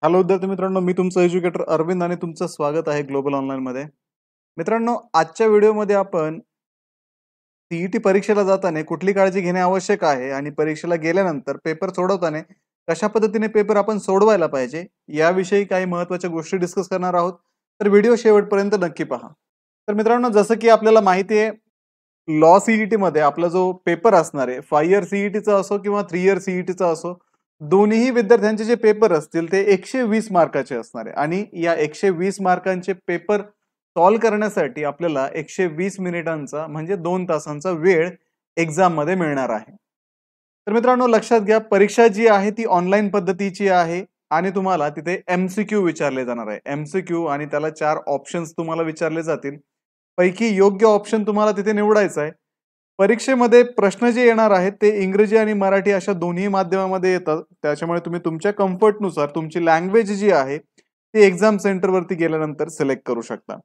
Hello विद्यार्थी मित्रांनो, मी तुमचा एज्युकेटर अरविंद आणि तुमचं स्वागत आहे ग्लोबल ऑनलाईन मध्ये. मित्रांनो, आजच्या व्हिडिओमध्ये आपण सीईटी परीक्षेला जाताना कुठली काळजी घेणे आवश्यक आहे आणि परीक्षेला गेल्यानंतर पेपर सोडवताना कशा पद्धतीने पेपर आपण सोडवायला पाहिजे याविषयी काही महत्त्वाच्या गोष्टी डिस्कस करणार आहोत. तर व्हिडिओ शेवटपर्यंत नक्की पहा. तर मित्रांनो, जसं की आपल्याला माहिती आहे, लॉ सीईटी मध्ये आपला जो पेपर असणार आहे, 5 इयर सीईटीचा असो किंवा 3 इयर सीईटीचा असो, दोन्ही विद्यार्थ्यांचे जे पेपर असतील ते 120 मार्काचे असणार आहे आणि या 120 मार्कांचे पेपर सॉल्व्ह करण्यासाठी आपल्याला 120 मिनिटांचा म्हणजे 2 तासांचा वेळ एक्झाम मध्ये मिळणार आहे. तर मित्रांनो, लक्षात घ्या, परीक्षा जी आहे ती ऑनलाईन पद्धतीची आहे आणि तुम्हाला तिथे एमसीक्यू विचारले जाणार आहे. एमसीक्यू आणि त्याला 4 ऑप्शन्स तुम्हाला विचारले जातील. पैकी योग्य ऑप्शन तुम्हाला तिथे निवडायचा आहे. परीक्षेमध्ये प्रश्न जे येणार आहेत ते इंग्रजी आणि मराठी अशा दोन्ही माध्यमामध्ये येतात. त्याच्यामुळे तुम्ही तुमच्या कम्फर्टनुसार तुमची लँग्वेज जी आहे ती एक्झाम सेंटरवरती गेल्यानंतर सिलेक्ट करू शकता.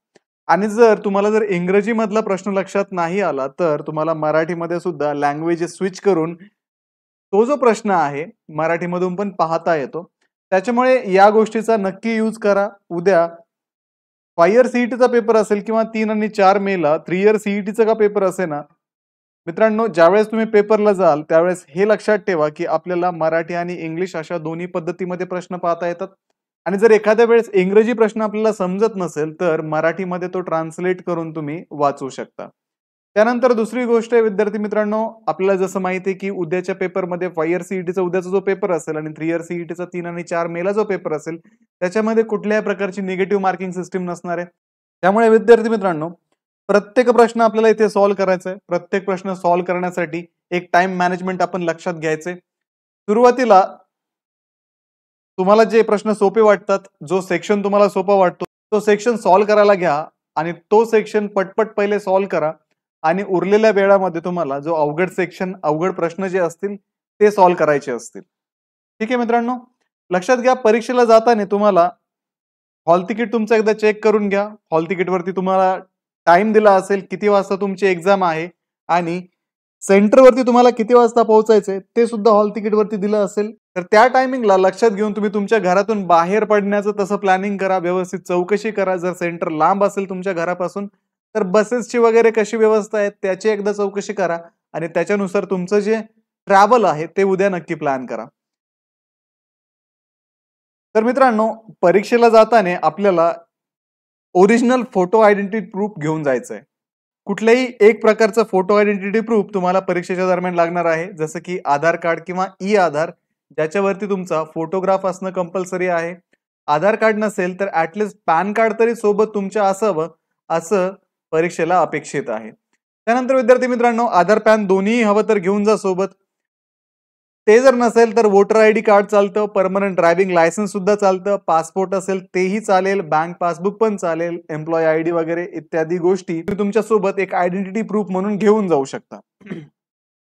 आणि जर तुम्हाला इंग्रजी मधला प्रश्न लक्षात नाही आला तर तुम्हाला मराठीमध्ये सुद्धा लँग्वेज स्विच करून तो जो प्रश्न आहे मराठीमधून पण पाहता येतो. त्याच्यामुळे या गोष्टीचा नक्की यूज करा. उद्या 5 इयर सीईटीचा पेपर असेल किंवा 3 आणि 4 मेला 3 इयर सीईटीचा का पेपर असे ना, मित्रांनो, ज्यावेळेस तुम्ही पेपरला जाल त्यावेळेस हे लक्षात ठेवा की आपल्याला मराठी आणि इंग्लिश अशा दोन्ही पद्धतीमध्ये प्रश्न पाहता येतात. आणि जर एखाद्या वेळेस इंग्रजी प्रश्न आपल्याला समजत नसेल तर मराठीमध्ये तो ट्रान्सलेट करून तुम्ही वाचू शकता. त्यानंतर दुसरी गोष्ट आहे विद्यार्थी मित्रांनो, आपल्याला जसं माहिती आहे की उद्याच्या पेपरमध्ये 5 इयर सीईटीचा उद्याचा जो पेपर असेल आणि 3 इयर सीईटीचा 3 आणि 4 मेला जो पेपर असेल त्याच्यामध्ये कुठल्याही प्रकारची निगेटिव्ह मार्किंग सिस्टीम नसणार आहे. त्यामुळे विद्यार्थी मित्रांनो, प्रत्येक प्रश्न आपल्याला इथे सॉल्व्ह करायचा आहे. प्रत्येक प्रश्न सॉल्व्ह करण्यासाठी एक टाइम मॅनेजमेंट आपण लक्षात घ्यायचे. सुरुवातीला तुम्हाला जे प्रश्न सोपे वाटतात, जो सेक्शन तुम्हाला सोपा वाटतो तो सेक्शन सॉल्व्ह करायला घ्या आणि तो सेक्शन पटपट पहिले सॉल्व्ह करा आणि उरलेल्या वेळामध्ये तुम्हाला जो अवघड सेक्शन, अवघड प्रश्न जे असतील ते सॉल्व्ह करायचे असतील. ठीक आहे मित्रांनो, लक्षात घ्या, परीक्षेला जाताना तुम्हाला हॉल तिकीट तुमचं एकदा चेक करून घ्या. हॉल तिकीटवरती तुम्हाला टाइम दिला असेल किती वाजता तुमची एक्झाम आहे आणि सेंटरवरती तुम्हाला किती वाजता पोहोचायचंय ते सुद्धा हॉल तिकीटवरती दिलं असेल. तर त्या टायमिंगला लक्षात घेऊन तुम्ही तुमच्या घरातून बाहेर पडण्याचं तसं प्लॅनिंग करा. व्यवस्थित चौकशी करा. जर सेंटर लांब असेल तुमच्या घरापासून तर बसेसची वगैरे कशी व्यवस्था आहे त्याची एकदा चौकशी करा आणि त्याच्यानुसार तुमचं जे ट्रॅव्हल आहे ते उद्या नक्की प्लॅन करा. तर मित्रांनो, परीक्षेला जाताना आपल्याला ओरिजिनल फोटो आयडेंटिटी प्रूफ घेऊन जायचंय. कुठल्याही एक प्रकारचा फोटो आयडेंटिटी प्रूफ तुम्हाला परीक्षेच्या दरम्यान लागणार आहे, जसं की आधार कार्ड किंवा ई आधार, ज्याच्यावरती तुमचा फोटोग्राफ असणं कंपल्सरी आहे. आधार कार्ड नसेल तर ऍटलिस्ट पॅन कार्ड तरी सोबत तुमच्या असावं असं परीक्षेला अपेक्षित आहे. त्यानंतर विद्यार्थी मित्रांनो, आधार पॅन दोन्ही हवं तर घेऊन जा सोबत. ते जर नसेल तर वोटर आयडी कार्ड चालतं, परमनंट ड्रायव्हिंग लायसन्स सुद्धा चालतं, पासपोर्ट असेल तेही चालेल, बँक पासबुक पण चालेल, एम्प्लॉय आयडी वगैरे इत्यादी गोष्टी तुम्ही तुमच्या सोबत एक आयडेंटिटी प्रूफ म्हणून घेऊन जाऊ शकता.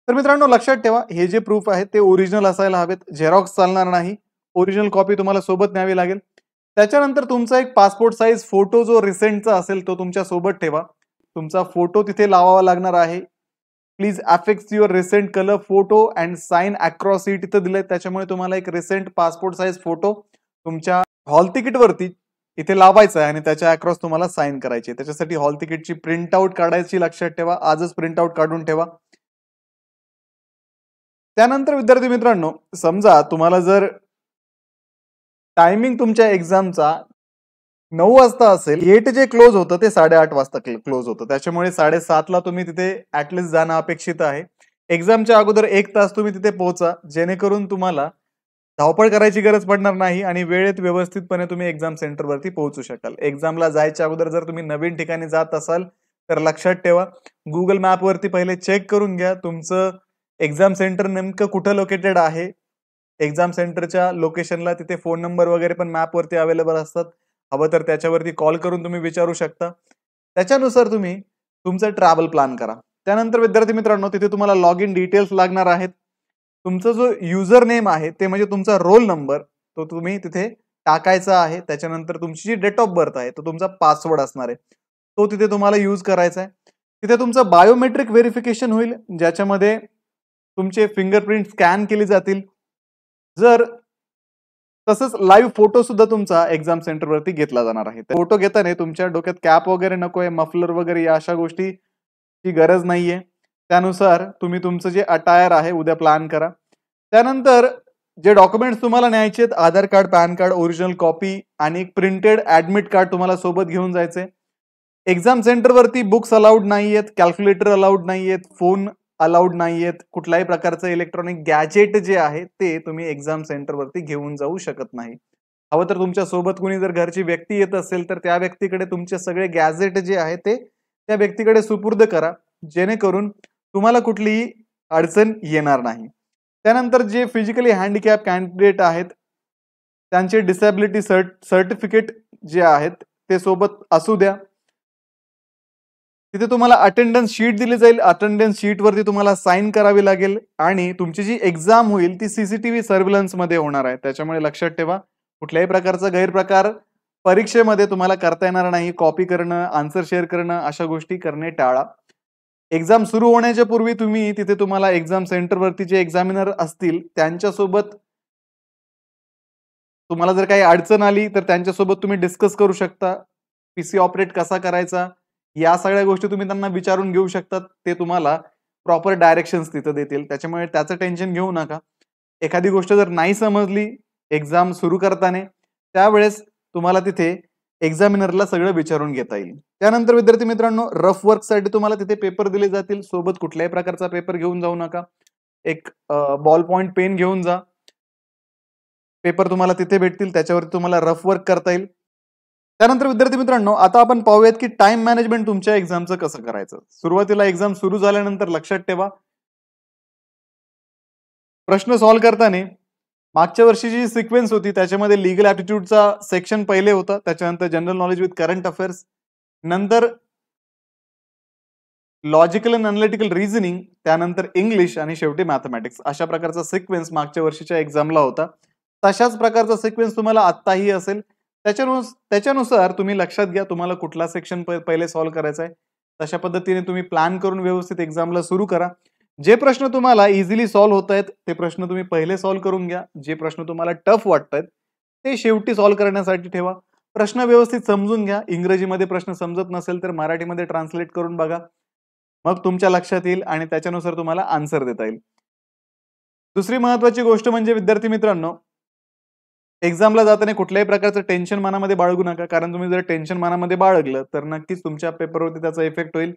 तर मित्रांनो, लक्षात ठेवा, हे जे प्रूफ आहे ते ओरिजिनल असायला हवेत. झेरॉक्स चालणार नाही. ओरिजिनल कॉपी तुम्हाला सोबत न्यावी लागेल. त्याच्यानंतर तुमचा एक पासपोर्ट साईज फोटो जो रिसेंटचा असेल तो तुमच्या सोबत ठेवा. तुमचा फोटो तिथे लावावा लागणार आहे. Please affix your recent colour photo and sign across it इथं दिलंय. त्याच्यामुळे तुम्हाला एक रिसेंट पासपोर्ट साईज फोटो तुमच्या हॉल तिकीट वरती इथे लावायचा आहे आणि त्याच्या अक्रॉस तुम्हाला साइन करायची. त्याच्यासाठी हॉल तिकीटची प्रिंट आउट काढायची, लक्षात ठेवा. आजच प्रिंट आउट काढून ठेवा. त्यानंतर विद्यार्थी मित्रांनो, समजा तुम्हाला जर टायमिंग तुमच्या एक्झामचा 9 वाजता असेल, गेट जे क्लोज होतं ते 8:30 वाजता क्लोज होतं. त्याच्यामुळे 7:30ला तुम्ही तिथे ऍटलिस्ट जाणं अपेक्षित आहे. एक्झामच्या अगोदर 1 तास तुम्ही तिथे पोहोचा, जेणेकरून तुम्हाला धावपळ करायची गरज पडणार नाही आणि वेळेत व्यवस्थितपणे तुम्ही एक्झाम सेंटरवरती पोहोचू शकाल. एक्झामला जायच्या अगोदर जर तुम्ही नवीन ठिकाणी जात असाल तर लक्षात ठेवा, गुगल मॅपवरती पहिले चेक करून घ्या तुमचं एक्झाम सेंटर नेमकं कुठं लोकेटेड आहे. एक्झाम सेंटरच्या लोकेशनला तिथे फोन नंबर वगैरे पण मॅपवरती अवेलेबल असतात. हवं तर त्याच्यावरती कॉल करून तुम्ही विचारू शकता. त्याच्यानुसार तुम्ही तुमचं ट्रॅव्हल प्लॅन करा. त्यानंतर विद्यार्थी मित्रांनो, तिथे तुम्हाला लॉग इन डिटेल्स लागणार आहेत. तुमचा जो युजर नेम आहे ते म्हणजे तुमचा रोल नंबर तो तुम्ही तिथे टाकायचा आहे. त्याच्यानंतर तुमची जी डेट ऑफ बर्थ आहे तो तुमचा पासवर्ड असणार आहे, तो तिथे तुम्हाला यूज करायचा आहे. तिथे तुमचं बायोमेट्रिक व्हेरिफिकेशन होईल, ज्याच्यामध्ये तुमचे फिंगरप्रिंट स्कॅन केली जातील. जर तसंच लाईव्ह फोटो सुद्धा तुमचा एक्झाम सेंटरवरती घेतला जाणार आहे. फोटो घेताना तुमच्या डोक्यात कॅप वगैरे नकोय, मफलर वगैरे या अशा गोष्टीची गरज नाहीये. त्यानुसार तुम्ही तुमचं जे अटायर आहे उद्या प्लॅन करा. त्यानंतर जे डॉक्युमेंट्स तुम्हाला न्यायचे आहेत, Aadhaar card, PAN card, original copy आणि प्रिंटेड ऍडमिट कार्ड तुम्हाला सोबत घेऊन जायचंय. एक्झाम सेंटरवरती बुक्स अलाउड नाहीयेत, कॅल्क्युलेटर अलाउड नाहीयेत, फोन अलाउड नाहीयेत. कुठल्याही प्रकारचं इलेक्ट्रॉनिक गॅजेट जे आहे ते तुम्ही एक्झाम सेंटरवरती घेऊन जाऊ शकत नाही. हवं तर तुमच्या सोबत कुणी जर घरची व्यक्ती येत असेल तर त्या व्यक्तीकडे तुमचे सगळे गॅजेट जे आहे ते त्या व्यक्तीकडे सुपूर्द करा, जेणेकरून तुम्हाला कुठलीही अडचण येणार नाही. त्यानंतर जे फिजिकली हँडिकॅप कॅन्डिडेट आहेत त्यांचे डिसॅबिलिटी सर्टिफिकेट जे आहेत ते सोबत असू द्या. तिथे तुम्हाला अटेंडन्स शीट दिली जाईल. अटेंडन्स शीट वरती तुम्हाला साइन करावी लागेल आणि तुमची जी एक्झाम होईल ती सीसीटीव्ही सर्व्हिलन्स मध्ये होणार आहे. त्याच्यामुळे लक्षात ठेवा, कुठल्याही प्रकारचा गैरप्रकार परीक्षेमध्ये तुम्हाला करता येणार नाही. कॉपी करणं, आन्सर शेअर करणं अशा गोष्टी करणे टाळा. एक्झाम सुरू होण्याच्या पूर्वी तुम्ही तिथे तुम्हाला एक्झाम सेंटरवरती जे एक्झामिनर असतील त्यांच्यासोबत तुम्हाला जर काही अडचण आली तर त्यांच्यासोबत तुम्ही डिस्कस करू शकता. पीसी ऑपरेट कसा करायचा या सगळ्या गोष्टी तुम्ही त्यांना विचारून घेऊ शकतात. ते तुम्हाला प्रॉपर डायरेक्शन्स तिथं देतील. त्याच्यामुळे त्याचं टेन्शन घेऊ नका. एखादी गोष्ट जर नाही समजली एक्झाम सुरू करताना त्यावेळेस तुम्हाला तिथे एक्झामिनरला सगळं विचारून घेता येईल. त्यानंतर विद्यार्थी मित्रांनो, रफ वर्कसाठी तुम्हाला तिथे पेपर दिले जातील. सोबत कुठल्याही प्रकारचा पेपर घेऊन जाऊ नका. एक बॉल पॉइंट पेन घेऊन जा. पेपर तुम्हाला तिथे भेटतील, त्याच्यावरती तुम्हाला रफ वर्क करता येईल. त्यानंतर विद्यार्थी मित्रांनो, आता आपण पाहूयात की टाइम मॅनेजमेंट तुमच्या एक्झामचं कसं करायचं. सुरुवातीला एक्झाम सुरू झाल्यानंतर लक्षात ठेवा, प्रश्न सॉल्व्ह करताना मागच्या वर्षी जी सिक्वेन्स होती त्याच्यामध्ये लिगल ऍप्टिट्यूडचा सेक्शन पहिले होता, त्याच्यानंतर general knowledge with current affairs, नंतर लॉजिकल अँड अनालिटिकल रिझनिंग, त्यानंतर इंग्लिश आणि शेवटी मॅथमॅटिक्स. अशा प्रकारचा सिक्वेन्स मागच्या वर्षीच्या एक्झामला होता. तशाच प्रकारचा सिक्वेन्स तुम्हाला आत्ताही असेल. त्याच्यानुसार तुम्ही लक्षात घ्या तुम्हाला कुठला सेक्शन पहिले सॉल्व्ह करायचा आहे. तशा पद्धतीने तुम्ही प्लॅन करून व्यवस्थित एक्झामला सुरू करा. जे प्रश्न तुम्हाला इझिली सॉल्व्ह होत आहेत ते प्रश्न तुम्ही पहिले सॉल्व्ह करून घ्या. जे प्रश्न तुम्हाला टफ वाटत आहेत ते शेवटी सॉल्व्ह करण्यासाठी ठेवा. प्रश्न व्यवस्थित समजून घ्या. इंग्रजीमध्ये प्रश्न समजत नसेल तर मराठीमध्ये ट्रान्सलेट करून बघा, मग तुमच्या लक्षात येईल आणि त्याच्यानुसार तुम्हाला आन्सर देता येईल. दुसरी महत्वाची गोष्ट म्हणजे विद्यार्थी मित्रांनो, एक्झामला जाताना कुठल्याही प्रकारचं टेन्शन मनामध्ये बाळगू नका. कारण तुम्ही जर टेन्शन मनामध्ये बाळगलं तर नक्कीच तुमच्या पेपरवरती त्याचा इफेक्ट होईल.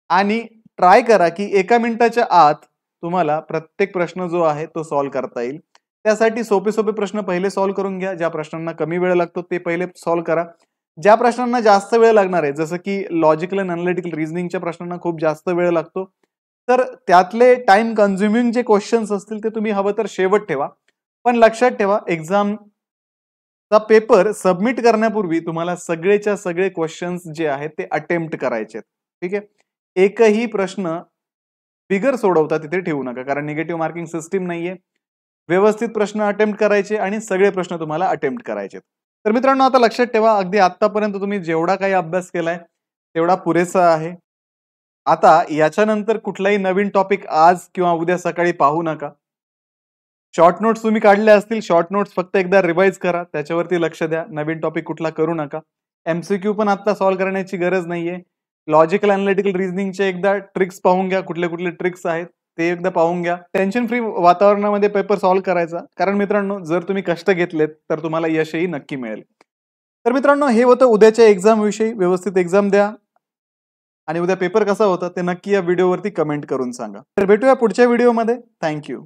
आणि ट्राय करा की 1 मिनिटाच्या आत तुम्हाला प्रत्येक प्रश्न जो आहे तो सॉल्व्ह करता येईल. त्यासाठी सोपे सोपे प्रश्न पहिले सॉल्व्ह करून घ्या. ज्या प्रश्नांना कमी वेळ लागतो ते पहिले सॉल्व्ह करा. ज्या प्रश्नांना जास्त वेळ लागणार आहे, जसं की लॉजिकल अँड अनालिटिकल रिझनिंगच्या प्रश्नांना खूप जास्त वेळ लागतो, तर त्यातले टाइम कन्झ्युमिंग जे क्वेश्चन्स असतील ते तुम्ही हवं तर शेवट ठेवा. पण लक्षात ठेवा, एक्झामचा पेपर सबमिट करण्यापूर्वी तुम्हाला सगळेच्या सगळे क्वेश्चन्स जे आहेत ते अटेम्प्ट करायचे. ठीक आहे, एकही प्रश्न बिगर सोडवता तिथे ठेवू नका, कारण निगेटिव्ह मार्किंग सिस्टीम नाहीये. व्यवस्थित प्रश्न अटेम्प्ट करायचे आणि सगळे प्रश्न तुम्हाला अटेम्प्ट करायचे. तर मित्रांनो, आता लक्षात ठेवा, अगदी आतापर्यंत तुम्ही जेवढा काही अभ्यास केलाय तेवढा पुरेसा आहे. आता याच्यानंतर कुठलाही नवीन टॉपिक आज किंवा उद्या सकाळी पाहू नका. शॉर्ट नोट्स तुम्ही काढल्या असतील, शॉर्ट नोट्स फक्त एकदा रिवाइज करा, त्याच्यावरती लक्ष द्या. नवीन टॉपिक कुठला करू नका. एमसीक्यू पण आता सॉल्व्ह करण्याची गरज नाहीये. लॉजिकल अनालिटिकल रिझनिंगचे एकदा ट्रिक्स पाहून घ्या, कुठले कुठले ट्रिक्स आहेत ते एकदा पाहून घ्या. टेन्शन फ्री वातावरणामध्ये पेपर सॉल्व्ह करायचा, कारण मित्रांनो जर तुम्ही कष्ट घेतलेत तर तुम्हाला यशही नक्की मिळेल. तर मित्रांनो, हे होतं उद्याच्या एक्झाम विषयी. व्यवस्थित एक्झाम द्या आणि उद्या पेपर कसा होता ते नक्की या व्हिडिओवरती कमेंट करून सांगा. तर भेटूया पुढच्या व्हिडिओमध्ये. थँक्यू.